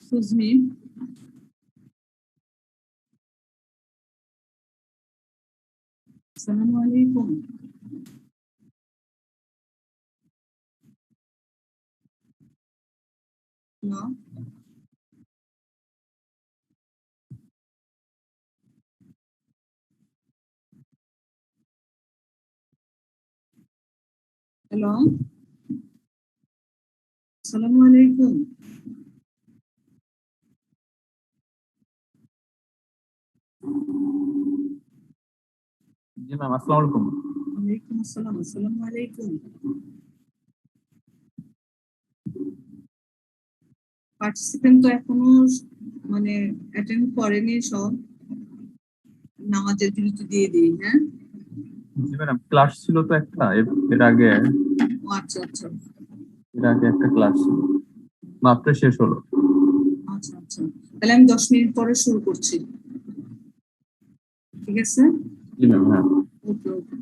Excuse me. Assalamu alaikum. Hello. Hello. Assalamu alaikum. জি ma'am, আসসালামু আলাইকুম। ওয়ালাইকুম আসসালাম। আসসালামু আলাইকুম। পার্টিসিপেন্ট তো এখনো মানে অ্যাটেন্ড করেনি সব। নামাজের বিরতি দিয়ে দিই, হ্যাঁ? জি ম্যাডাম, ক্লাস ছিল তো একটা এর আগে। ও আচ্ছা আচ্ছা একটা ক্লাস ছিল, মাত্র শেষ হলো। আচ্ছা আচ্ছা, তাহলে আমি 10 মিনিট পরে শুরু করছি, ঠিক আছে? জি ম্যাম, হ্যাঁ। Okay okay.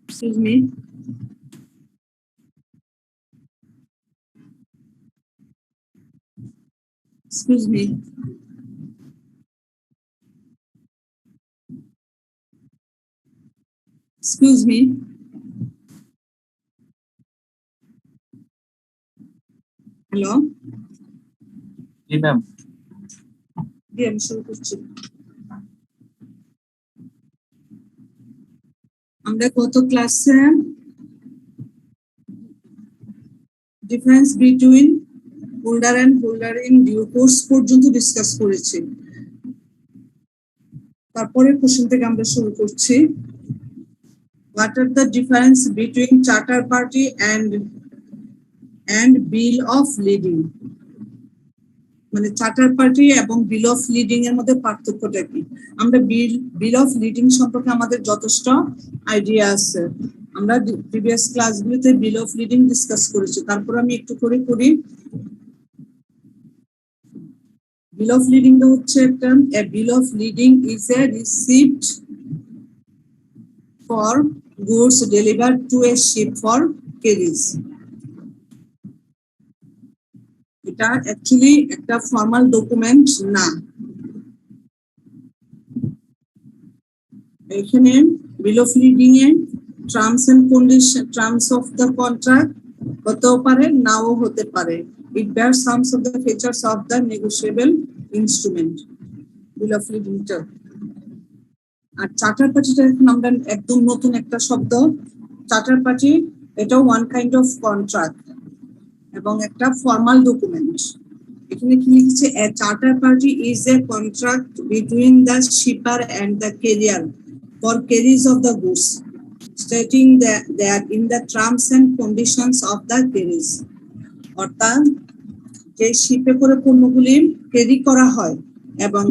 Excuse me. Excuse me. Excuse me. Hello? জি ম্যাম। জি, আমি শুরু করছি। আমরা গত ক্লাসে difference between holder and holder in due course পর্যন্ত ডিসকাস করেছি। তারপরে কোশ্চেন থেকে আমরা শুরু করছি। What are the difference between charter party and bill of lading? মানে চার্টার পার্টি এবং বিল অফ লিডিং এর মধ্যে পার্থক্যটা কি? আমরা বিল অফ লিডিং সম্পর্কে আমাদের যথেষ্ট আইডিয়া আছে। আমরা প্রিভিয়াস ক্লাসগুলোতে বিল অফ লিডিং ডিসকাস করেছি। তারপর আমি একটু করে করি। বিল অফ লিডিং হচ্ছে একটা bill of lading is a receipt for goods delivered to a ship for carriage. এটা অ্যাকচুয়ালি একটা ফর্মাল ডকুমেন্ট না। এখানে বিল অফ লিডিং এ terms and condition, terms of the contract হতেও পারে, নাও হতে পারে। It bear some of the features of the negotiable instrument. Bill of লিডিংটা আর চার্টার পার্টিটা এখন আমরা একদম নতুন একটা শব্দ। চার্টার পার্টি এটাও ওয়ান কাইন্ড অফ কন্ট্রাক্ট এবং একটা ফর্মাল ডকুমেন্ট। এখানে কি লিখেছে? A charter party is a contract between the shipper and the carrier for carriage of the goods, stating that in the terms and conditions of the carriage, অর্থাৎ যে শিপে করে পণ্যগুলি ক্যারি করা হয় এবং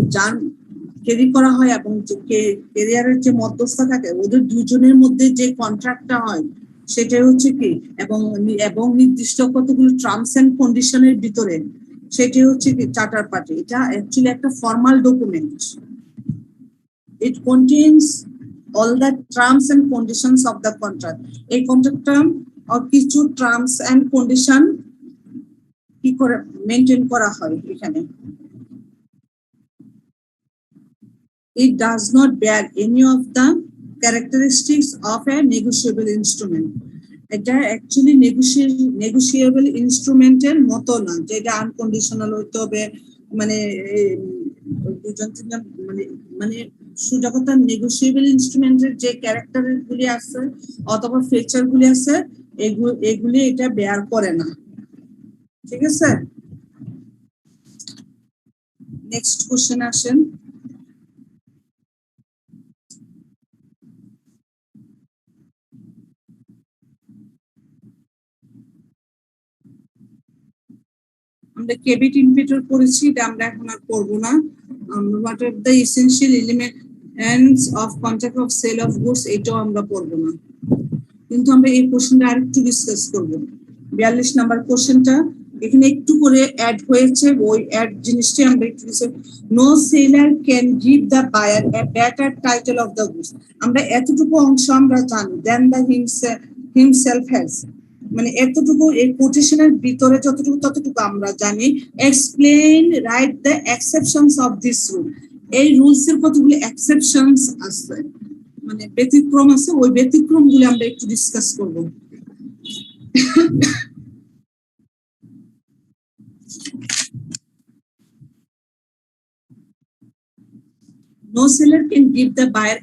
যে ক্যারিয়ারের যে মধ্যস্থতা থাকে ওদের দুজনের মধ্যে যে কন্ট্রাক্টটা হয় সেটাই হচ্ছে কি, এবং নির্দিষ্ট কতগুলো টার্মস এন্ড কন্ডিশনের ভিতরে সেটাই হচ্ছে কি চার্টার পার্টি। এটা অ্যাকচুয়ালি একটা formal document. It contains all the terms and conditions of the contract. এই কন্ট্রাক্টটা কিছু টার্মস এন্ড কন্ডিশন কি করে মেইনটেইন করা হয় এখানে। It does not bear any of the characteristics of a negotiable instrument. এটা অ্যাকচুয়ালি নেগোশিয়েবল ইনস্ট্রুমেন্টের মতো না, যেটা আনকন্ডিশনাল হতে হবে, মানে দুজন মানে সুজাগতা নেগোশিয়েবল ইনস্ট্রুমেন্টের যে ক্যারেক্টার গুলি আছে অথবা ফিচার গুলি আছে এগুলি এটা বেয়ার করে না। ঠিক আছে, নেক্সট কোশ্চেন আসেন। আমরা কেবিট ইনভিটর করেছি, এটা আমরা এখন আর করবো না। What are the essential elements of contract of sale of goods, এটাও আমরা পড়বো না। কিন্তু আমরা এই কোশ্চেনটা আরেকটু ডিসকাস করবো। 42 নাম্বার কোশ্চেনটা এখানে একটু করে অ্যাড হয়েছে, ওই অ্যাড জিনিসটাই আমরা একটু discuss. No seller can give the buyer a better title of the goods. আমরা এতটুকু অংশ আমরা জানি, দেন দ্য হিমসেলফ হ্যাজ, মানে এতটুকু এই কোটেশনের ভিতরে ততটুকু আমরা জানি। Explain write the exceptions of this rule. এই রুলস এর কতগুলো এক্সেপশনস আছে, মানে ব্যতিক্রম আছে, ওই ব্যতিক্রমগুলো আমরা একটু ডিসকাস করব। No seller can give the buyer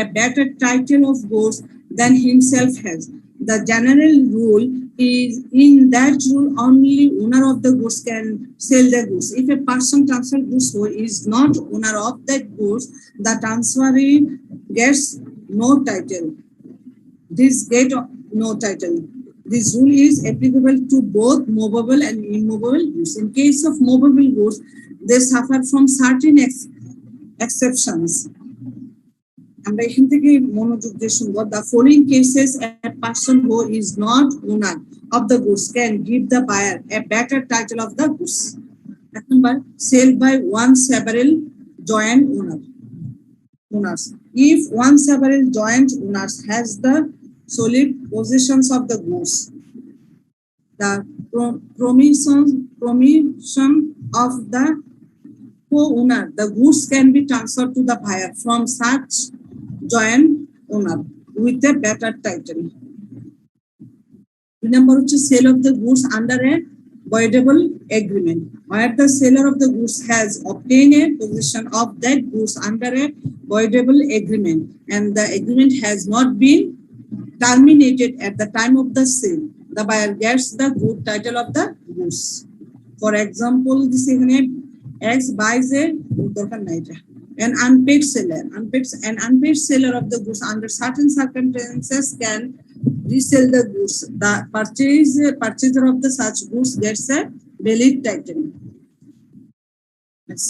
a better title of goods than himself has. The general rule is in that rule only owner of the goods can sell the goods. If a person transfer goods who is not owner of that goods, the transferee gets no title. This get no title. This rule is applicable to both movable and immovable goods. In case of movable goods, they suffer from certain exceptions. আমরা এখান থেকে মনোযোগ দিয়ে শুনবো the following cases a person who is not owner of the goods can give the buyer a better title of the goods. Number sale by one several joint owners. If one several joint owners has the solid possessions of the goods, the permission of the co-owner, the goods can be transferred to the buyer from such joint owner with a better title. Number two, sale of the goods under a voidable agreement, where the seller of the goods has obtained a possession of that goods under a voidable agreement and the agreement has not been terminated at the time of the sale. The buyer gets the good title of the goods. For example, this is X buys an unpaid seller. An unpaid seller of the goods under certain circumstances can resell the goods. The purchaser of the such goods gets a valid title.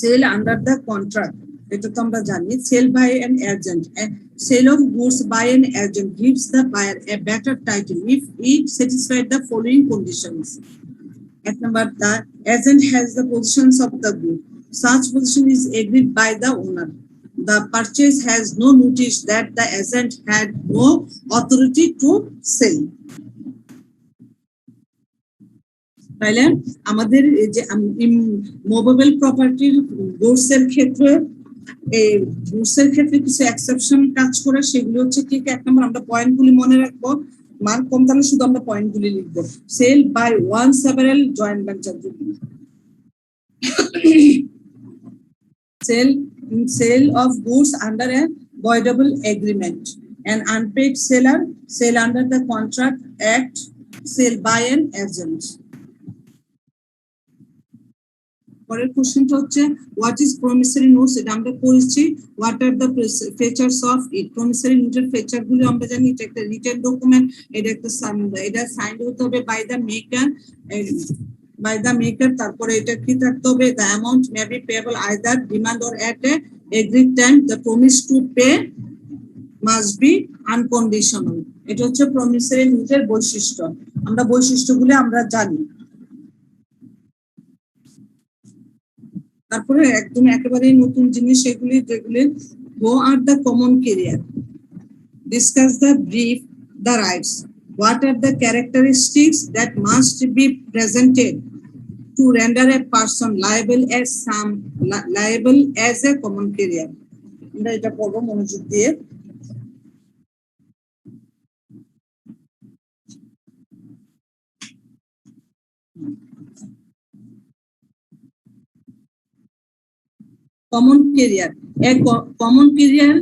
Sale under the contract. Sale by an agent. Sale of goods by an agent gives the buyer a better title if it satisfies the following conditions. At number, the agent has the positions of the good. Such position is agreed by the owner. The purchase has no notice that the agent had no authority to sell. তাইলে আমাদের যে movable প্রপার্টির goods এর ক্ষেত্রে এই goods এর ক্ষেত্রে কিছু এক্সেপশন কাজ করে, সেগুলো হচ্ছে কি এক নম্বর আমরা পয়েন্টগুলি মনে রাখবো, মার্ক কম তাহলে শুধু আমরা পয়েন্টগুলি লিখবো। Sale by one several joint venture, sale of goods under a voidable agreement, an unpaid seller, sale under the contract act, sale by an agent. পরের কোশ্চেনটা হচ্ছে হোয়াট ইজ প্রমিসরি নোটস, এটা আমরা পড়েছি। What are the features of it, promissory নোটের feature গুলো আমরা জানি। এটা একটা রিটেন ডকুমেন্ট, এটা একটা এটা সাইন হতে হবে বাই দ্য মেকার, তারপরে এটা কি থাকতে হবে, the amount may be payable either demand or at A agreed time, the promise to pay must be unconditional. এটা হচ্ছে প্রমিসরি নোটের বৈশিষ্ট্য। আমরা বৈশিষ্ট্যগুলো আমরা জানি। তারপরে একদম একেবারে নতুন জিনিস এগুলি, যেগুলি go are the common carrier, discuss the brief the rights, what are the characteristics that must be presented to render a person liable as a common carrier. আমরা এটা পড়বো মনোযোগ দিয়ে। Common carrier. A common carrier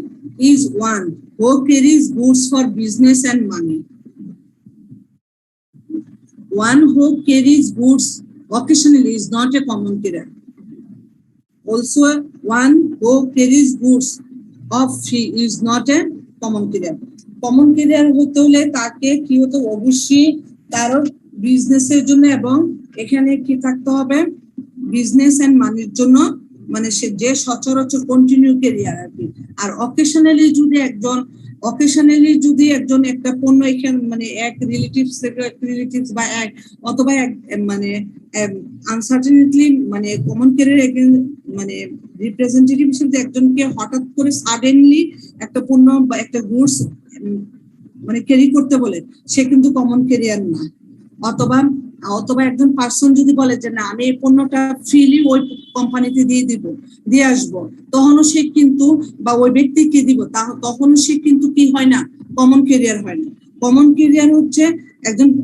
is one who carries goods for business and money. One who carries goods occasionally is not a common carrier. Also, one who carries goods of fee is not a common carrier. Common carrier হতে হলে তাকে কি হতে অবশ্যই তার বিজনেসের জন্য এবং এখানে কি থাকতে হবে, বিজনেস এন্ড মানির জন্য, মানে সে যে সচরাচর কন্টিনিউ ক্যারিয়ার আর কি। আর অকেশনালি যদি একজন একটা পণ্য এখানে মানে এক রিলেটিভস বা এক অথবা মানে আনসার্টেনলি মানে কমন ক্যারিয়ার মানে রিপ্রেজেন্টেটিভ হিসেবে একজনকে হঠাৎ করে সাডেনলি একটা পণ্য বা একটা গুডস মানে ক্যারি করতে বলে, সে কিন্তু কমন ক্যারিয়ার না। অথবা একজন পার্সন যদি বলে যে না আমি এই পণ্যটা ফ্রিলি ওই কোম্পানিতে দিয়ে আসবো, তখনও সে কিন্তু বা ওই ব্যক্তিকে দিব, তখনও সে কিন্তু কি হয় না, কমন ক্যারিয়ার হয় না। কমন ক্যারিয়ার হচ্ছে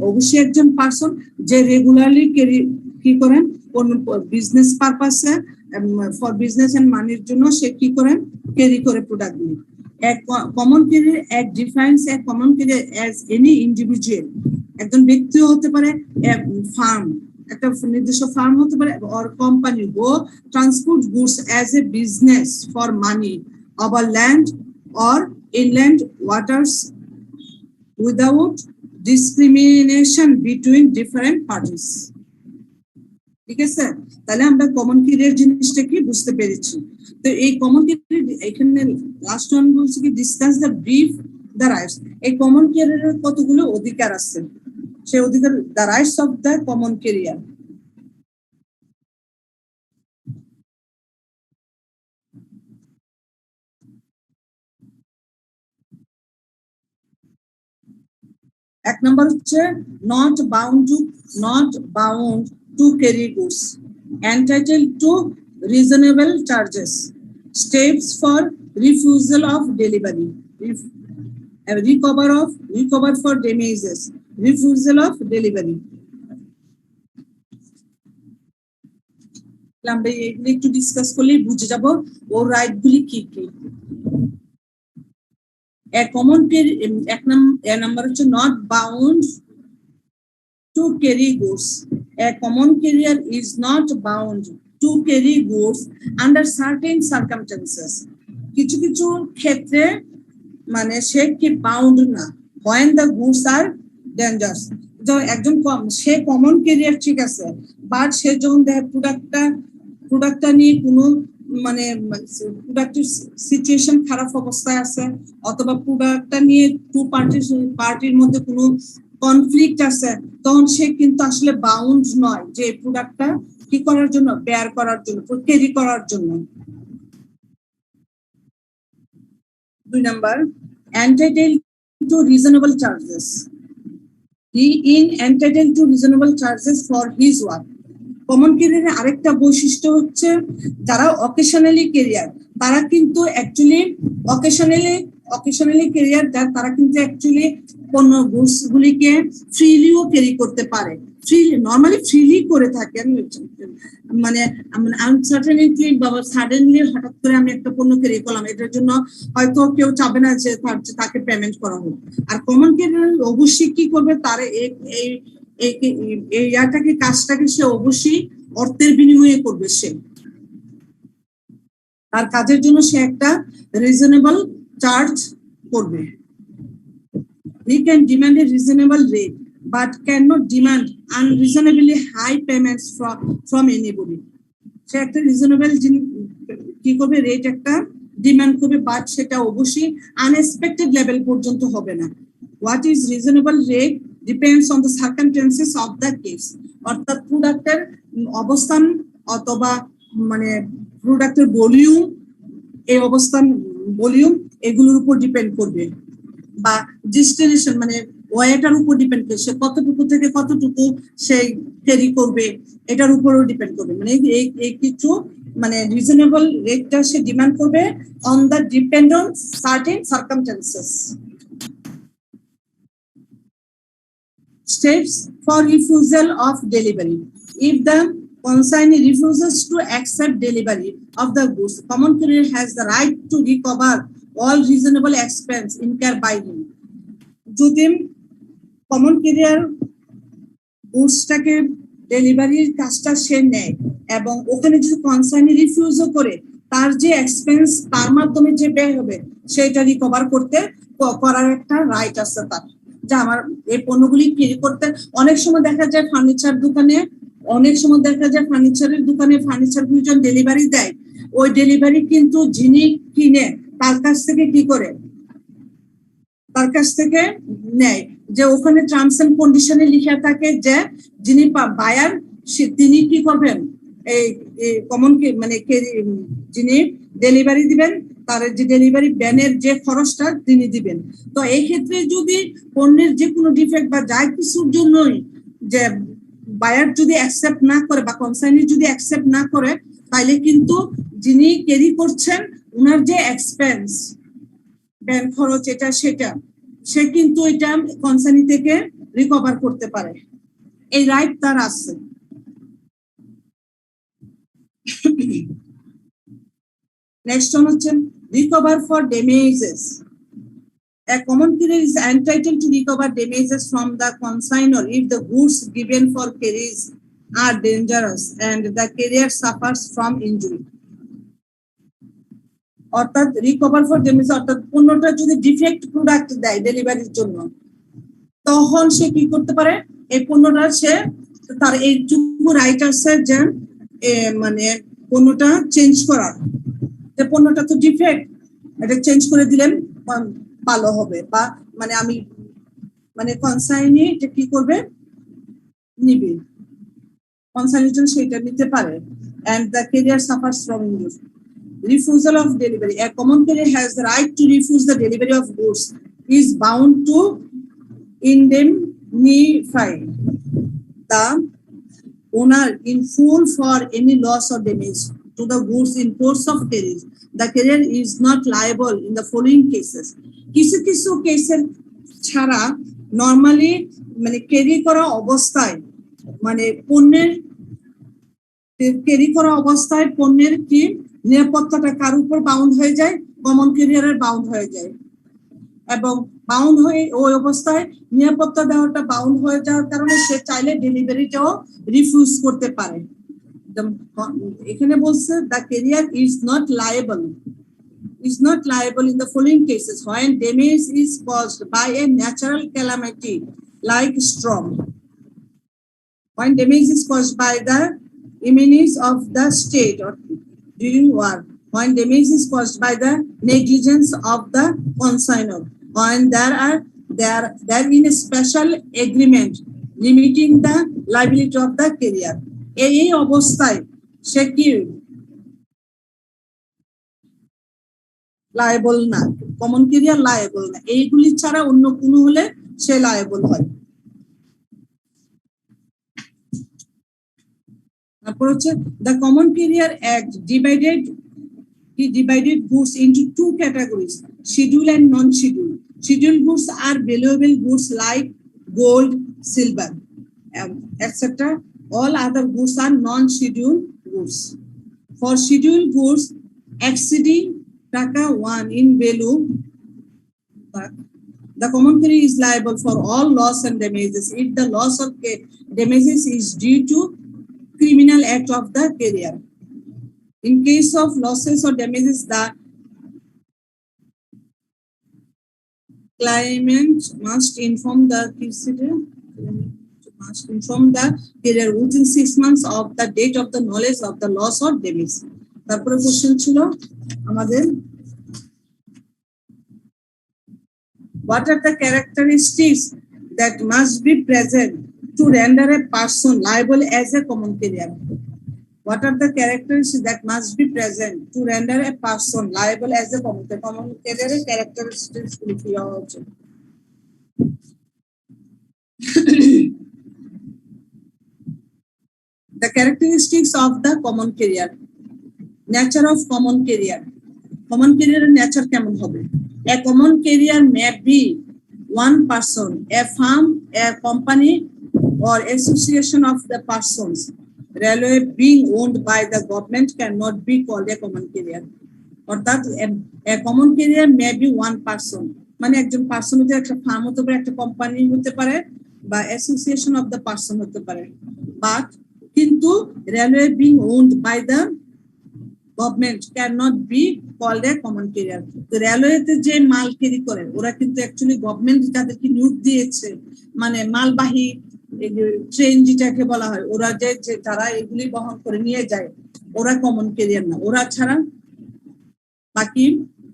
অবশ্যই একজন পার্সন যে রেগুলারলি কি করেন কোন বিজনেস পারপাসে ফর বিজনেস এন্ড মানির জন্য সে কি করেন ক্যারি করে প্রোডাক্টগুলি। A common carrier defines a common carrier as any individual একজন ব্যক্তিও হতে পারে, ফার্ম, একটা নির্দিষ্ট ফার্ম হতে পারে, or company go transport goods as a business for money over land or inland waters without discrimination between different parties. ঠিক আছে, তাহলে আমরা কমন ক্যারিয়ার জিনিসটা কি বুঝতে পেরেছি। তো এই কমন ক্যারিয়ার এখানে লাস্ট ওয়ান বলছে কি discuss the brief the rights. এই কমন ক্যারিয়ারের কতগুলো অধিকার আছে, সেই অধিকার the rights of the common carrier. এক নম্বর হচ্ছে not bound to carry goods, entitle to reasonable charges, steps for refusal of delivery, recover for damages, refusal of delivery. আমরা এগুলো একটু ডিসকাস করলেই বুঝে যাব ওর রাইট গুলি কি কি। এক নাম্বার হচ্ছে not bound to carry goods. A common carrier is not bound to carry goods under certain circumstances. কিছু কিছু ক্ষেত্রে মানে সে কি বাউন্ড না, when the goods are dangerous। একজন সে কমন ক্যারিয়ার ঠিক আছে, বাট সে যখন দেখে প্রোডাক্টটা নিয়ে কোনো মানে প্রোডাক্টের সিচুয়েশন খারাপ অবস্থায় আছে, অথবা প্রোডাক্টটা নিয়ে টু পার্টির মধ্যে কোনো কনফ্লিক্ট আছে, তখন সে কিন্তু আসলে বাউন্ড নয় যে প্রোডাক্টটা কি করার জন্য, বেয়ার করার জন্য, ক্যারি করার জন্য। 2 number entitled to reasonable charges. He is entitled to reasonable charges for his work. Common ক্যারিয়ারের আরেকটা বৈশিষ্ট্য হচ্ছে যারা অকেশনালি ক্যারিয়ার, তারা কিন্তু অ্যাকচুয়ালি অকেশনালি ক্যারিয়ার তারা কিন্তু অ্যাকচুয়ালি পণ্য গুডস গুলিকে ফ্রিলিও ক্যারি করতে পারে, নর্মালি ফ্রিলি করে থাকেন। মানে আনসার্টেনিটি বা সাডেনলি হঠাৎ করে আমি একটা পণ্য ক্যারি করলাম, এটার জন্য হয়তো কেউ চাবে না যে তাকে পেমেন্ট করা হোক। আর কমন ক্যারিয়ার অবশ্যই কি করবে, তার এই কাজটাকে সে অবশ্যই অর্থের বিনিময়ে করবে, সে তার কাজের জন্য সে একটা রিজনেবল চার্জ করবে। He can demand a reasonable rate but cannot demand unreasonably high payments from anybody. সে একটা রিজনেবল কি করবে, রেট একটা ডিমান্ড করবে, বাট সেটা অবশ্যই আনএক্সপেক্টেড লেভেল পর্যন্ত হবে না। What is reasonable rate depends on the circumstances of the case. অর্থাৎ প্রোডাক্টের অবস্থান অথবা মানে প্রোডাক্টের ভলিউম, এই অবস্থান ভলিউম এগুলোর উপর ডিপেন্ড করবে, বা ডেস্টিনেশন মানে ওয়েটার উপর ডিপেন্ড করে, সে কতটুকু থেকে কতটুকু সে ক্যারি করবে এটার উপরও ডিপেন্ড করবে। মানে এই কিছু মানে রিজনেবল রেটটা সে ডিমান্ড করবে on the depend on certain circumstances. Steps for refusal of delivery. If the consignee refuses to accept delivery of the goods, common carrier has the right to recover all reasonable expense incurred by him. যদি common career গুডসটাকে ডেলিভারির কাজটা সে নেয় এবং ওখানে যদি consignee রিফিউজও করে, তার যে এক্সপেন্স তার মাধ্যমে যে ব্যয় হবে সেটা রিকভার করার একটা রাইট আছে তার, যে আমার এই পণ্যগুলি ক্যারি করতে। অনেক সময় দেখা যায় ফার্নিচারের দোকানে ফার্নিচারগুলি যখন ডেলিভারি দেয়, ওই ডেলিভারি কিন্তু যিনি কিনে তার কাছ থেকে কি করে, তার কাছ থেকে নেয় যে ওখানে টার্মস এন্ড কন্ডিশনে লেখা থাকে যে যিনি বায়ার তিনি কি করবেন, এই কমন মানে যিনি ডেলিভারি দিবেন তার যে ডেলিভারি ব্যানের যে খরচটা তিনি দিবেন। তো এই ক্ষেত্রে যদি পণ্যের যে কোনো ডিফেক্ট বা যা কিছুর জন্যই যে বায়ার যদি অ্যাকসেপ্ট না করে বা কনসাইনি যদি অ্যাকসেপ্ট না করে, তাইলে কিন্তু যিনি ক্যারি করছেন ওনার যে এক্সপেন্স ব্যান খরচ এটা সেটা সে কিন্তু এটা কনসাইনি থেকে রিকভার করতে পারে, এই রাইট তার আছে। নেক্সট হচ্ছে recover for damages. A common carrier is entitled to recover damages from the consignor if the goods given for carriage are dangerous and the carrier suffers from injury. অর্থাৎ recover for damage অর্থাৎ পণ্যটা যদি defect product দেয় ডেলিভারির জন্য তখন সে কি করতে পারে এই পণ্যটা সে তার এইটুকু রাইট আছে যে মানে পণ্যটা চেঞ্জ করার যে পণ্যটা তো ডিফেক্ট এটা চেঞ্জ করে দিলেন ভালো হবে বা মানে আমি মানে কনসাইনি এটা কি করবে নিবে কনসাইনিজন সেটা নিতে পারে and the carrier suffers from injury. Refusal of delivery. A common carrier has the right to refuse the delivery of goods. Is bound to indemnify the owner in full for any loss or damage to the goods in course of carriage. The carrier is not liable in the following cases. কিছু কেসের ছাড়া normally মানে carry করা অবস্থায় মানে পণ্যের carry করা অবস্থায় পণ্যের কি নিরাপত্তাটা কার উপর বাউন্ড হয়ে যায় কমন ক্যারিয়ারের বাউন্ড হয়ে যায় এবং বাউন্ড হয়ে ওই অবস্থায় নিরাপত্তা দেওয়াটা বাউন্ড হয়ে যাওয়ার কারণে সে চাইলে ডেলিভারিটাও রিফিউজ করতে পারে এখানে বলছে the career is not liable in the following cases when damage is caused by a natural calamity like storm, when damage is caused by the enemies of the state or during war, when damage is caused by the negligence of the consignor, when there in a special agreement limiting the liability of the carrier. এই অবস্থায় সে কি liable না common career liable না এইগুলি ছাড়া অন্য কোনো হলে সে লায়েবল হয় তারপর হচ্ছে the common carrier act divided goods into two categories scheduled and non-scheduled. Scheduled goods are valuable goods like gold, silver, etc. All other goods are non-scheduled goods. For scheduled goods exceeding Taka 1 in value, the common carrier is liable for all loss and damages if the loss of damages is due to criminal act of the carrier. In case of losses or damages, the claimant must inform the carrier within 6 months of the date of the knowledge of the loss or damage. তারপরে question ছিল আমাদের what are the characteristics that must be present to render a person liable as a common carrier? What are the characteristics that must be present to render a person liable as a common carrier? Characteristics the characteristics of the common carrier. Nature of common carrier. Common carrier nature কেমন হবে? A common carrier may be one person, a firm, a company, or association of the persons. Railway being owned by the government cannot be called a common carrier. অর্থাৎ a common carrier may be one person. মানে একজন person হতে একটা farm হতে পারে একটা company হতে পারে বা অ্যাসোসিয়েশন অফ দ্য পার্সন হতে পারে বাট কিন্তু railway being owned by the government cannot be called a common carrier. তো রেলওয়েতে যে মাল ক্যারি করে ওরা কিন্তু অ্যাকচুয়ালি গভর্নমেন্ট যাদেরকে নিয়োগ দিয়েছে মানে মালবাহী ট্রেন যেটাকে বলা হয় ওরা যে যারা এগুলি বহন করে নিয়ে যায় ওরা কমন ক্যারিয়ার না ওরা ছাড়া বাকি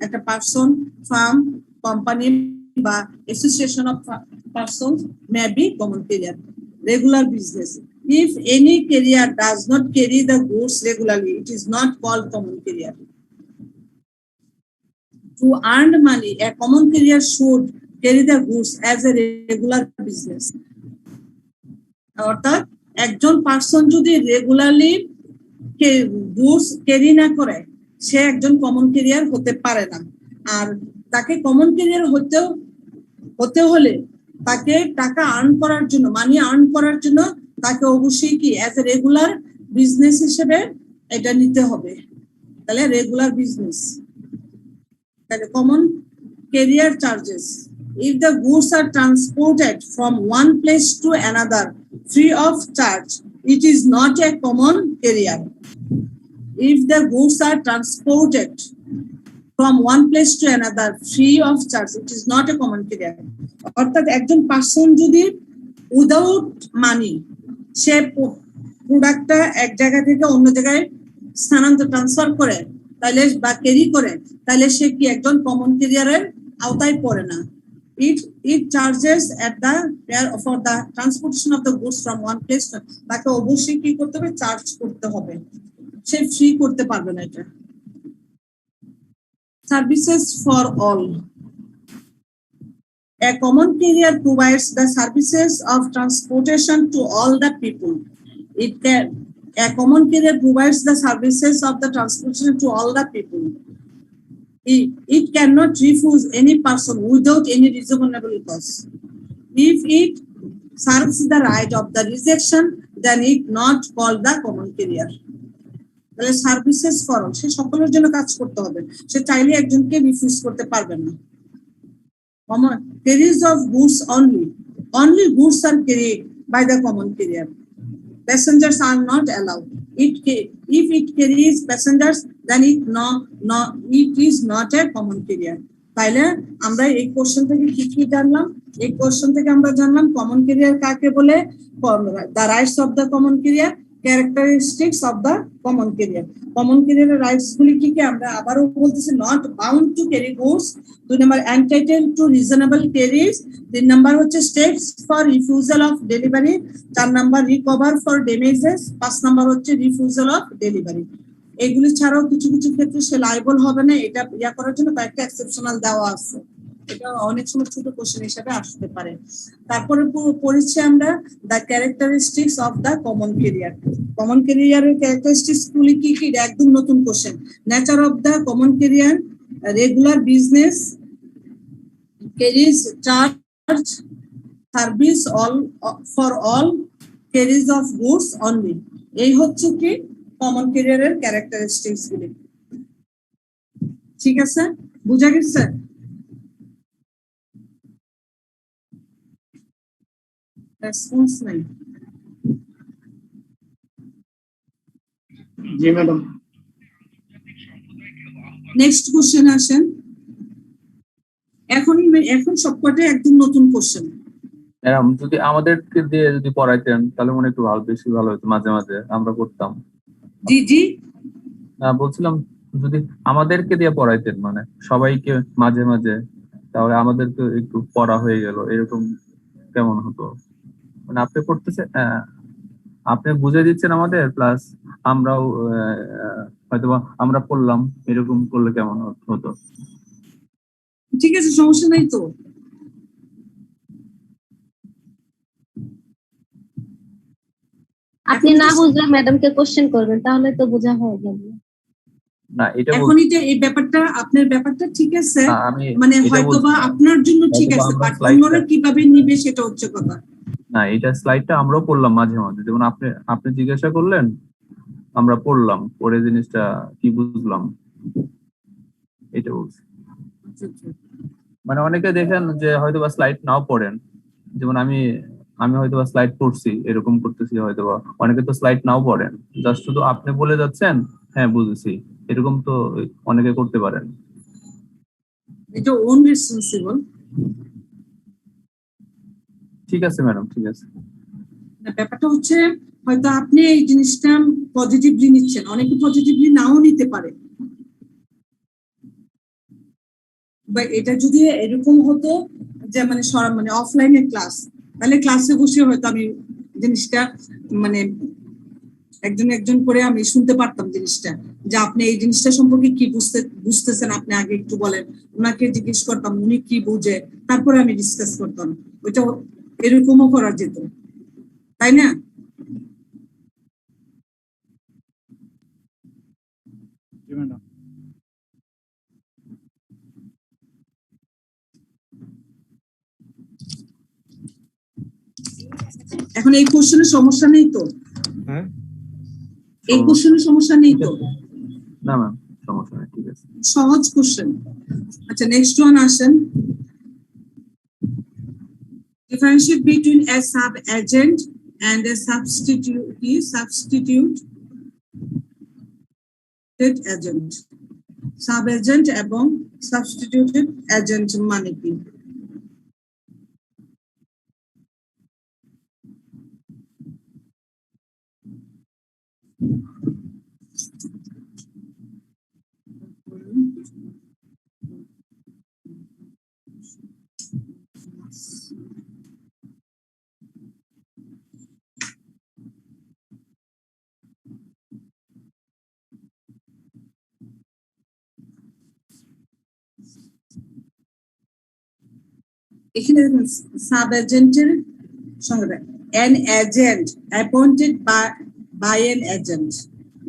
একটা পার্সন ফার্ম কোম্পানি বা association of persons may be common carrier regular business. If any carrier does not carry the goods regularly, it is not called common carrier. To earn money, a common carrier should carry the goods as a regular business. অর্থাৎ একজন person যদি regularly goods carry না করে সে একজন common career হতে পারে না আর তাকে কমন ক্যারিয়ার হতে হলে তাকে টাকা আর্ন করার জন্য মানি আর্ন করার জন্য তাকে অবশ্যই কি অ্যাজ এ রেগুলার বিজনেস হিসেবে এটা নিতে হবে তাহলে রেগুলার বিজনেস তাহলে common carrier charges. If the goods are transported from one place to another free of charge, it is not a common carrier. If the goods are transported from one place to another free of charge, it is not a common carrier. অর্থাৎ একজন person যদি without মানি সে প্রোডাক্টটা এক জায়গা থেকে অন্য জায়গায় স্থানান্তর ট্রান্সফার করে তাহলে বা ক্যারি করে তাহলে সে কি একজন কমন ক্যারিয়ারের আওতায় পড়ে না। It charges at the for the transportation of the goods from one place to তাকে অবশ্যই কি করতে হবে, চার্জ করতে হবে, সে ফ্রি করতে পারবে না এটা। Services for all. A common carrier provides the services of transportation to all the people. A common carrier provides the services of the transportation to all the people. It cannot refuse any person without any reasonable cause. If it serves the right of the rejection, then it not called the common carrier. তাহলে services for all, সে সকলের জন্য কাজ করতে হবে, সে চাইলে একজনকে refuse করতে পারবে না। Common carriers of goods only goods are carried by the common carrier. Passengers are not allowed. If it carries passengers, then it is not a common carrier. তাইলে আমরা এই কোশ্চেন থেকে কি জানলাম? এই কোশ্চেন থেকে আমরা জানলাম কমন ক্যারিয়ার কাকে বলে, the rights of the common carrier, characteristics of the common carrier. Common carrier rights গুলি কি আমরা আবারও বলতেছি, not bound to carry goods, 2 number entitled to reasonable carries, 3 number হচ্ছে steps for refusal of delivery, 4 number recover for damages, 5 number হচ্ছে refusal of delivery. এগুলি ছাড়াও কিছু কিছু ক্ষেত্রে সে লাইবল হবে না, এটা ইয়া করার জন্য কয়েকটা এক্সেপশনাল দেওয়া আছে, এটা অনেক সময় ছোট কোশ্চেন হিসেবে আসতে পারে। তারপরে পড়েছি আমরা the characteristics of the common carrier. Common ক্যারিয়ারের ক্যারেক্টারিস্টিক্স গুলি কি কি, একদম নতুন question. Nature of the common carrier, regular business, carriage charge, service all for all, carriage of goods only. এই হচ্ছে কি কমন ক্যারিয়ারের ক্যারেক্টারিস্টিক্স গুলি। ঠিক আছে, বুঝা গেছে? রেসপন্স নাই। জি ম্যাডাম। নেক্সট কোশ্চেন আসেন। এখন সবকটা একদম নতুন কোশ্চেন। ম্যাডাম যদি আমাদেরকে দিয়ে যদি পড়াইতেন তাহলে মনে একটু বেশি ভালো হতো, মাঝে মাঝে আমরা করতাম। জি জি বলছিলাম যদি আমাদেরকে দিয়ে পড়াইতেন, মানে সবাইকে মাঝে মাঝে, তাহলে আমাদেরকে একটু পড়া হয়ে গেল, এরকম কেমন হতো? মানে আপনি পড়তেছে, আপনি বুঝে দিচ্ছেন আমাদের, প্লাস আমরাও হয়তো আমরা পড়লাম, এরকম করলে কেমন হতো? ঠিক আছে, সমস্যা নাই তো। আপনি না বুঝলে ম্যাডামকে কোশ্চেন করবেন, তাহলে তো বোঝা হয়ে যাবে। না এটা এখন এই ব্যাপারটা আপনার ব্যাপারটা ঠিক আছে, আমি মানে হয়তোবা আপনার জন্য ঠিক আছে, বাট অন্যরা কিভাবে নিবে সেটা হচ্ছে কথা। না এটা স্লাইডটা আমরাও পড়লাম মাঝে মাঝে, যেমন আপনি জিজ্ঞাসা করলেন, আমরা পড়লাম, পড়ে জিনিসটা কি বুঝলাম এটা বলছি। মানে অনেকে দেখেন যে হয়তোবা স্লাইড নাও পড়েন, যেমন আমি হয়তোবা স্লাইড পড়ছি, এরকম করতেছি, হয়তোবা অনেকে তো স্লাইড নাও পড়েন, জাস্ট শুধু আপনি বলে যাচ্ছেন হ্যাঁ বুঝেছি, এরকম তো অনেকে করতে পারেন। এটা ওন রেসপন্সিবল। ঠিক আছে ম্যাডাম, ঠিক আছে। ব্যাপারটা হচ্ছে হয়তো আপনি এই জিনিসটা পজিটিভলি নিচ্ছেন, অনেকে পজিটিভলি নাও নিতে পারে। বা এটা যদি এরকম হতো যে মানে অফলাইনে ক্লাস, তাহলে ক্লাসে বসে হয়তো আমি জিনিসটা মানে একজন করে আমি শুনতে পারতাম জিনিসটা, যে আপনি এই জিনিসটা সম্পর্কে কি বুঝতেছেন, আপনি আগে একটু বলেন, ওনাকে জিজ্ঞেস করতাম উনি কি বুঝে, তারপরে আমি ডিসকাস করতাম। ওইটা এরকমও করা যেত, তাই না? এখন এই কোশ্চেনের সমস্যা নেই তো? হ্যাঁ, এই কোশ্চেনের সমস্যা নেই তো? না ম্যাম, সমস্যা নেই, ঠিক আছে। সহজ কোশ্চেন। আচ্ছা নেক্সট ওয়ান আসেন differentiate between a sub agent and a substituted agent sub agent এবং substituted agent মানে কি এখানে সাব এজেন্টের সঙ্গে an agent appointed by an agent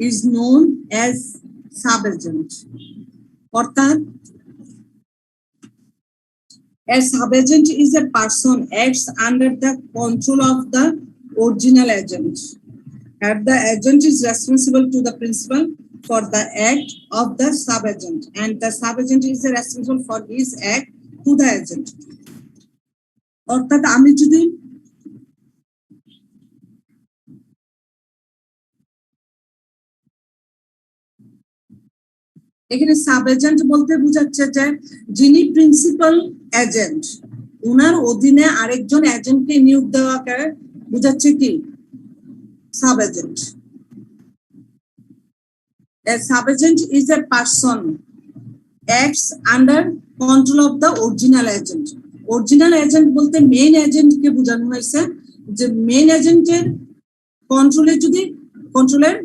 is known as sub agent অর্থাৎ a sub agent is a person acts under the control of the original agent and the agent is responsible to the principal for the act of the sub agent and the sub agent is responsible for his act to the agent অর্থাৎ আমি যদি এখানে sub agent বলতে বোঝাচ্ছে যে যিনি principal agent ওনার অধীনে আরেকজন এজেন্টকে নিয়োগ দেওয়াকে বোঝাচ্ছে কি sub agent A sub agent is a person acts under control of the original agent. Original agent বলতে মেইন এজেন্টকে বোঝানো হয়েছে যে মেইন এজেন্টের কন্ট্রোলের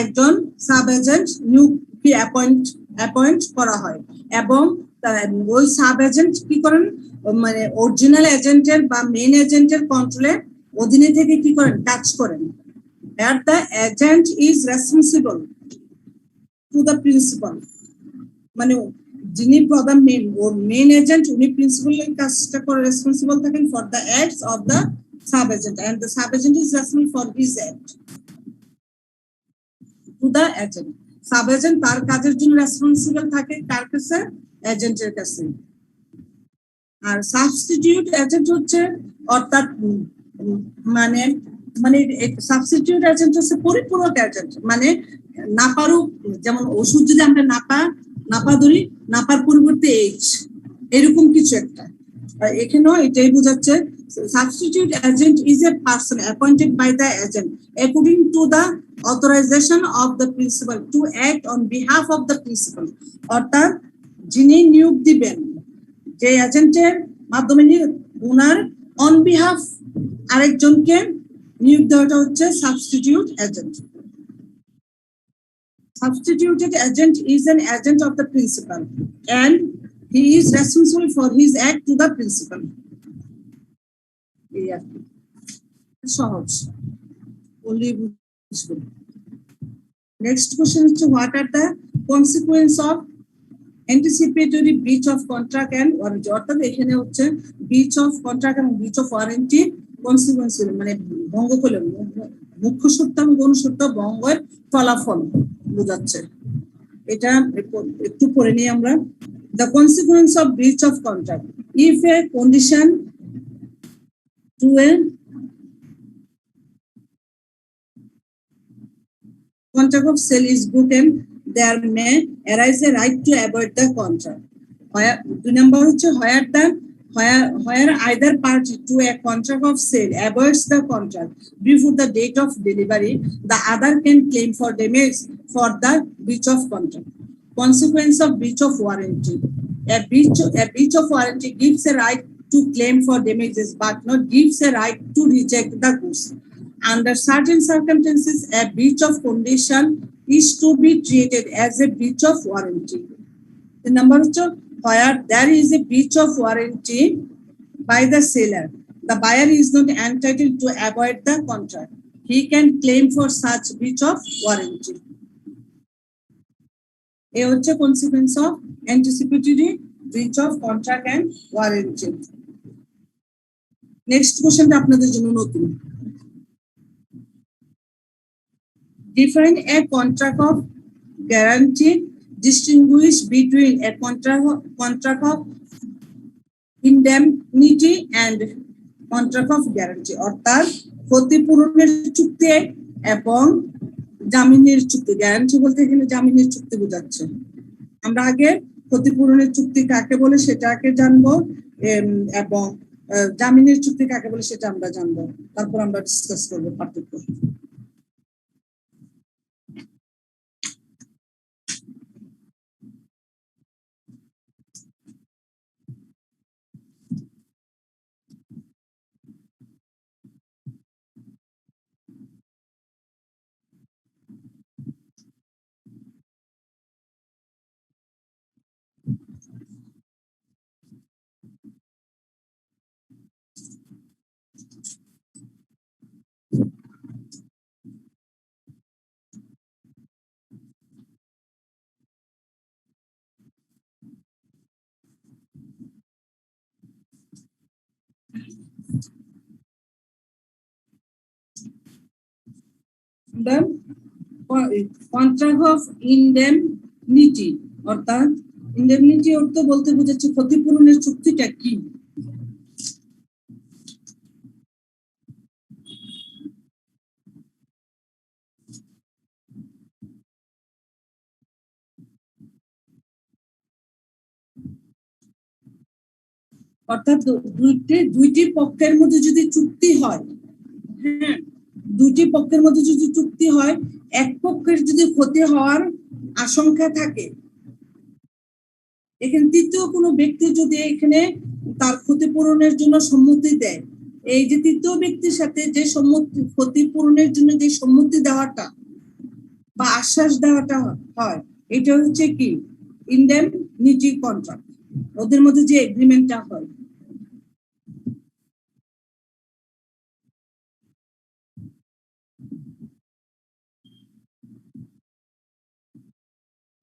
একজন সাব এজেন্ট নিয়োগকে অ্যাপয়েন্ট করা হয় এবং ওই সাব এজেন্ট কি করেন মানে অরিজিনাল এজেন্টের বা মেইন এজেন্টের কন্ট্রোলে অধীনে থেকে কি করেন কাজ করেন and the agent is responsible to the principal মানে যিনি প্রধান মেইন এজেন্ট উনি প্রিন্সিপালের কাজটা করে রেসপন্সিবল থাকেন for the acts of the sub agent and the sub agent is responsible for his act to the agent sub agent তার কাজের জন্য রেসপন্সিবল থাকে কার কাছে এজেন্টের কাছে আর সাবস্টিটিউট এজেন্ট হচ্ছে অর্থাৎ মানে মানে সাবস্টিটিউট এজেন্ট হচ্ছে পরিপূরক এজেন্ট মানে নাপারুক যেমন ওষুধ যদি আমরা নাপা ধরি নাপার পরিবর্তে এইচ এরকম কিছু একটা এখানেও এটাই বোঝাচ্ছে substitute agent is a person appointed by the agent according to the authorisation of the principal to act on behalf of the principal অর্থাৎ যিনি নিয়োগ দিবেন যে এজেন্টের মাধ্যমে ওনার অন বিহাফ আরেকজনকে নিয়োগ দেওয়াটা হচ্ছে substitute agent Substituted agent is an agent of the principal and he is responsible for his act to the principal. সহজ only next question is what are the consequence of anticipatory breach of contract and warranty অর্থাৎ এখানে হচ্ছে breach of contract এবং breach of warranty consequence মানে ভঙ্গ করলে মুখ্য সত্য এবং গৌণ ভঙ্গের ফলাফল বোঝাচ্ছে এটা একটু পড়ে নিই আমরা the consequence of breach of contract if a condition to a contract of sale is broken there may arise a right to avoid the contract দুই নম্বর হচ্ছে where either party to a contract of sale avoids the contract before the date of delivery, the other can claim for damage for the breach of contract. Consequence of breach of warranty. A breach of warranty gives a right to claim for damages but not gives a right to reject the goods. Under certain circumstances, a breach of condition is to be treated as a breach of warranty. The number two, where there is a breach of warranty by the seller, the buyer is not entitled to avoid the contract. He can claim for such breach of warranty. A consequence of anticipatory breach of contract and warranty. Next question আপনাদের জন্য নতুন define a contract of guarantee distinguish between a contract of indemnity and contract of guarantee, অর্থাৎ ক্ষতিপূরণের চুক্তি এবং জামিনের চুক্তি। Guarantee বলতে এখানে জামিনের চুক্তি বোঝাচ্ছে। আমরা আগে ক্ষতিপূরণের চুক্তি কাকে বলে সেটাকে জানবো, এবং জামিনের চুক্তি কাকে বলে সেটা আমরা জানবো, তারপর আমরা ডিসকাস করবো পার্থক্য। কন্ট্রাক্ট অফ ইনডেমনিটি, অর্থাৎ ইনডেমনিটি অর্থ বলতে বোঝাচ্ছে ক্ষতিপূরণের চুক্তিটা কি। অর্থাৎ দুইটি পক্ষের মধ্যে যদি চুক্তি হয়, হ্যাঁ, দুইটি পক্ষের মধ্যে যদি চুক্তি হয়, এক পক্ষের যদি ক্ষতি হওয়ার আশঙ্কা থাকে, এখানে তৃতীয় কোনো ব্যক্তি যদি এখানে তার ক্ষতিপূরণের জন্য সম্মতি দেয়, এই যে তৃতীয় ব্যক্তির সাথে যে সম্মতি, ক্ষতিপূরণের জন্য যে সম্মতি দেওয়াটা বা আশ্বাস দেওয়াটা হয়, এটা হচ্ছে কি ইনডেমনিটি কন্ট্রাক্ট, ওদের মধ্যে যে এগ্রিমেন্টটা হয়।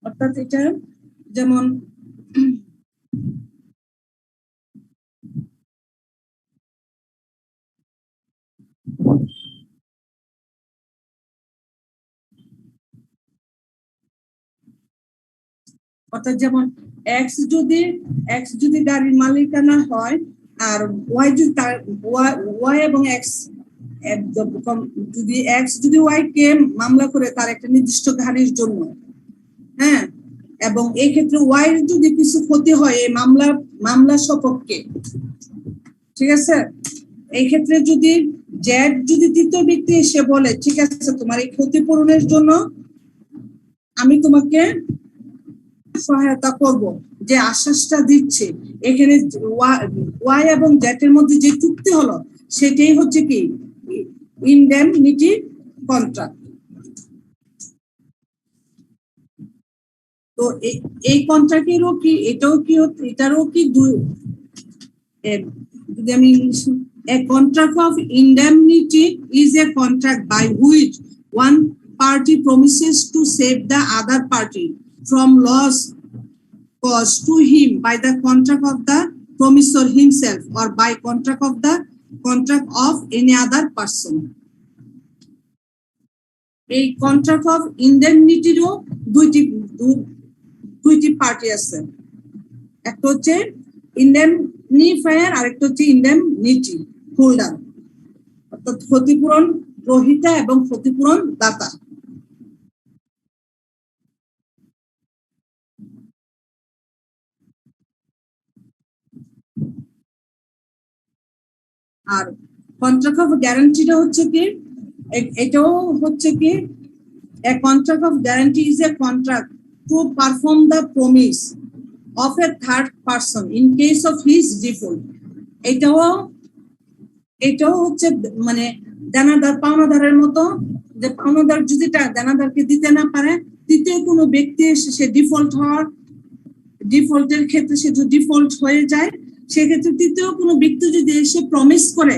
অর্থাৎ এটা যেমন অর্থাৎ যেমন এক্স যদি গাড়ির মালিকানা হয়, আর ওয়াই যদি তার ওয়াই এবং এক্স যদি ওয়াই কে মামলা করে তার একটা নির্দিষ্ট গাড়ির জন্য, হ্যাঁ, এবং এই ক্ষেত্রে ওয়াই যদি কিছু ক্ষতি হয় এই মামলা সপক্ষে, ঠিক আছে, এই ক্ষেত্রে যদি জেড যদি তৃতীয় ব্যক্তি এসে বলে ঠিক আছে তোমার এই ক্ষতিপূরণের জন্য আমি তোমাকে সহায়তা করব, যে আশ্বাসটা দিচ্ছে, এখানে ওয়াই এবং জেড এর মধ্যে যে চুক্তি হলো সেটাই হচ্ছে কি ইনডেমনিটি কন্ট্রাক্ট। তো এই কন্ট্রাক্টেরও কি এটারও কি যদি আমি a contract of indemnity is a contract by which one party promises to save the other party from loss caused to him by the contract of the promisor himself or by contract of any other person. এই contract of ইনডেমনিটিরও দুইটি party আছে, একটা হচ্ছে ইনডেমনিফায়ার আর একটা হচ্ছে indemnity holder, অর্থাৎ ক্ষতিপূরণ গ্রহীতা এবং ক্ষতিপূরণ দাতা। আর কন্ট্রাক্ট অফ গ্যারান্টিটা হচ্ছে কি, এটাও হচ্ছে কি a contract of guarantee is a contract to perform the promise of a third person in case of his default. এটাও হচ্ছে মানে দেনাদার পাওনাদারের মতো, যে পাওনাদার যদি দেনাদারকে দিতে না পারে, তৃতীয় কোনো ব্যক্তি এসে সে ডিফল্টের ক্ষেত্রে সে যদি ডিফল্ট হয়ে যায়, সেক্ষেত্রে তৃতীয় কোনো ব্যক্তি যদি এসে প্রমিস করে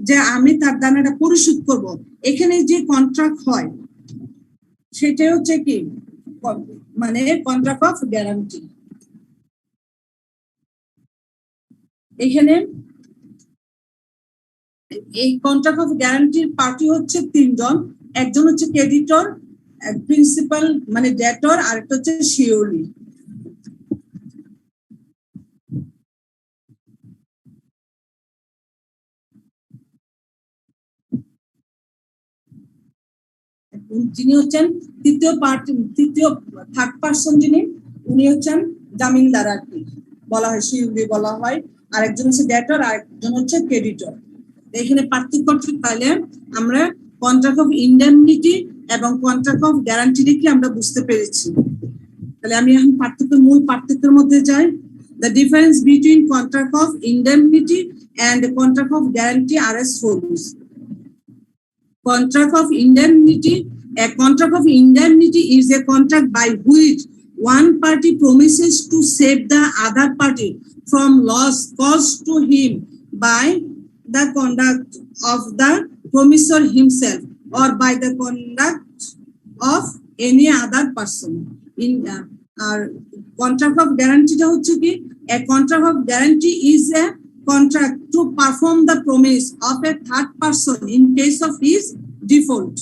যে আমি তার দানাটা পরিশোধ করব, এখানে যে কন্ট্রাক্ট হয় সেটাই হচ্ছে কি মানে কন্ট্রাক্ট অফ গ্যারান্টি। এখানে এই কন্ট্রাক্ট অফ গ্যারান্টির পার্টি হচ্ছে তিনজন, একজন হচ্ছে ক্রেডিটর, প্রিন্সিপাল মানে ডেটর, আর একটা হচ্ছে শিওরলি। যিনি হচ্ছেন তৃতীয় থার্ড পার্সন, যিনি উনি হচ্ছেন জামিনদার আর কি বলা হয়, শিওরলি বলা হয়। আর একজন হচ্ছে ডেটর, আর একজন হচ্ছে ক্রেডিটর। এখানে পার্থক্য তাহলে আমরা কন্ট্রাক্ট অফ ইন্ডেমনিটি এবং কন্ট্রাক্ট অফ গ্যারান্টি কি আমরা বুঝতে পেরেছি। তাহলে আমি এখন মূল পার্থক্যের মধ্যে যাই। The difference between contract of indemnity and contract of guarantee are as follows. Contract of indemnity. A contract of indemnity is a contract by which one party promises to save the other party from loss caused to him by the conduct of the promisor himself or by the conduct of any other person. In our contract of guarantee টা হচ্ছে কি, a contract of guarantee is a contract to perform the promise of a third person in case of his default.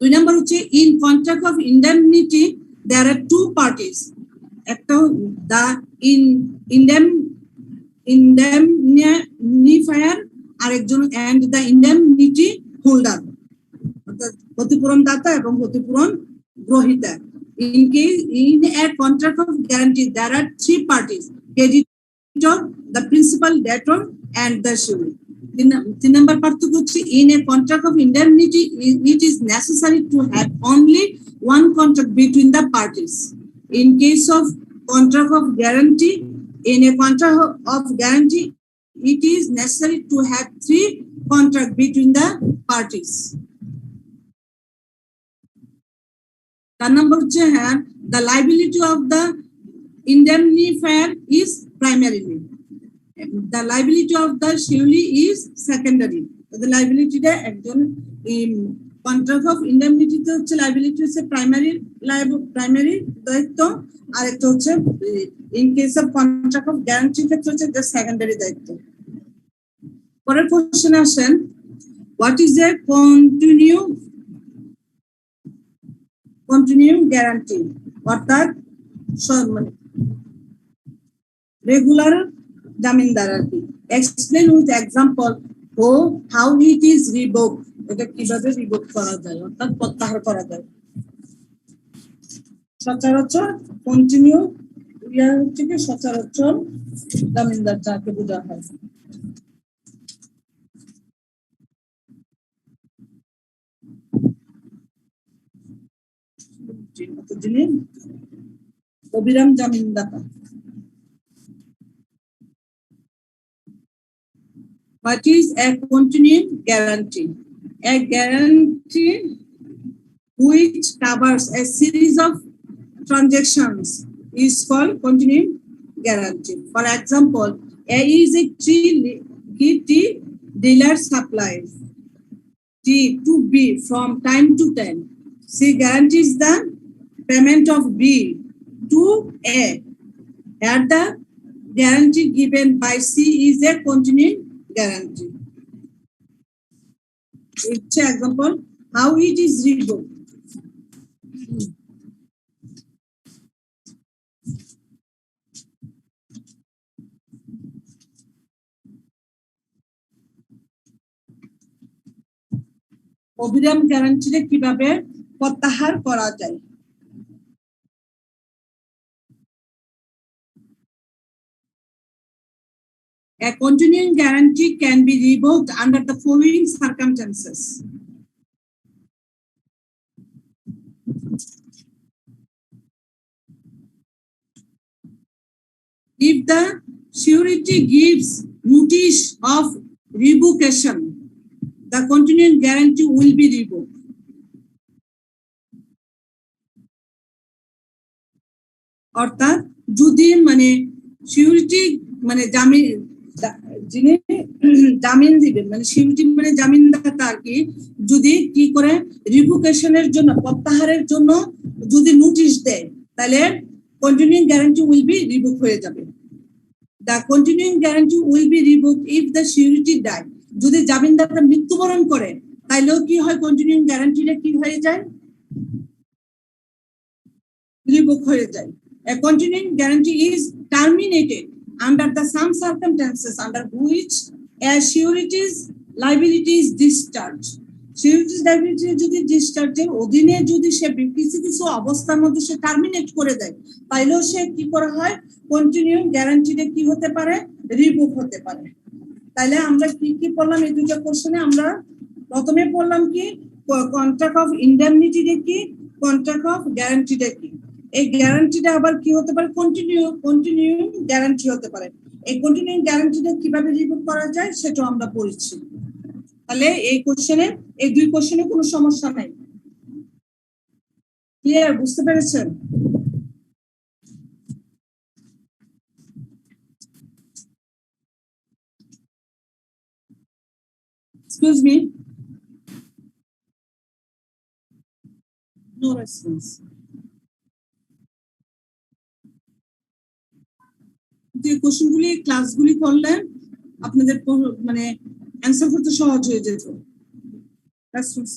2 number হচ্ছে in contract of indemnity there are two parties. একটা the indemnifier আরেকজন and the indemnity holder, অর্থাৎ ক্ষতিপূরণ দাতা এবং ক্ষতিপূরণ গ্রহীতা। In a contract of guarantee there are three parties: creditor, the principal, debtor and the surety. 3 number পার্থক্য হচ্ছে in a contract of indemnity it is necessary to have only one contract between the parties. In case of contract of guarantee, in a contract of guarantee it is necessary to have three contracts between the parties. The number হচ্ছে the liability of the indemnifier is primarily, the liability of the surety is secondary. The liability টা একজন contract of indemnity তে হচ্ছে liability হচ্ছে primary দায়িত্ব, আর একটা হচ্ছে in case of contract of guarantee ক্ষেত্রে হচ্ছে the secondary দায়িত্ব। পরের কোশ্চেন আসেন, what is a continuing guarantee, অর্থাৎ রেগুলার জামিনদার আর কি। Explain with example how it is revoked, এটা কিভাবে রিভোক করা যায় অর্থাৎ প্রত্যাহার করা যায়। সচরাচর কন্টিনিউ হচ্ছে কি সচরাচর জামিনদার যাকে বোঝা হয়। যিনি অবিরাম জামিনদাতা। What is a continuing guarantee? A guarantee which covers a series of transactions is called continuing guarantee. For example, A is a tea dealer supplies tea to B from time to time. C guarantees the payment of B to A. Here the guarantee given by C is a continuing guarantee. It's an example how it is revoked. অবিরাম গ্যারান্টিকে কিভাবে প্রত্যাহার করা যায়। A continuing guarantee can be revoked under the following circumstances. If the surety gives notice of revocation, the continuing guarantee will be revoked. অর্থাৎ যদি মানে surety মানে যিনি জামিন দিবেন মানে সিউরিটি মানে জামিনদাতা আর কি, যদি কি করে রিভোকেশনের জন্য প্রত্যাহারের জন্য যদি নোটিশ দেয় তাহলে continuing guarantee will be revoke হয়ে যাবে। The continuing guarantee will be revoked if the surety die. যদি জামিনদাতা মৃত্যুবরণ করে তাইলেও কি হয়, কন্টিনিউইং গ্যারান্টিটা কি হয়ে যায়, রিভোক হয়ে যায়। A continuing guarantee is terminated under the some circumstances under which a surety's liability is discharged. Surety's liability যদি ডিসচার্জের অধীনে যদি সে কিছু কিছু অবস্থার মধ্যে সে টার্মিনেট করে দেয়, তাইলেও সে কি করা হয়, কন্টিনিউইং গ্যারান্টিতে কি হতে পারে, রিভোক হতে পারে। তাইলে আমরা কি কি পড়লাম এই দুটো কোশ্চেনে? আমরা প্রথমে পড়লাম কি কন্ট্রাক্ট অফ ইন্ডেমনিটিটা কি, কন্ট্রাক্ট অফ গ্যারান্টিটা কি। এই গ্যারান্টিটা আবার কি হতে পারে, কন্টিনিউইং গ্যারান্টি হতে পারে। এই কন্টিনিউইং গ্যারান্টিটা কিভাবে রিভোক করা যায় সেটাও আমরা পড়েছি। তাহলে এই কোশ্চেনে, এই দুই কোশ্চেনে কোনো সমস্যা নাই। ক্লিয়ার? বুঝতে পেরেছেন? Excuse me, no response. যে কোশ্চেনগুলি ক্লাসগুলি করলে আপনাদের মানে অ্যান্সার করতে সহজ হয়ে যেত। রেসপন্স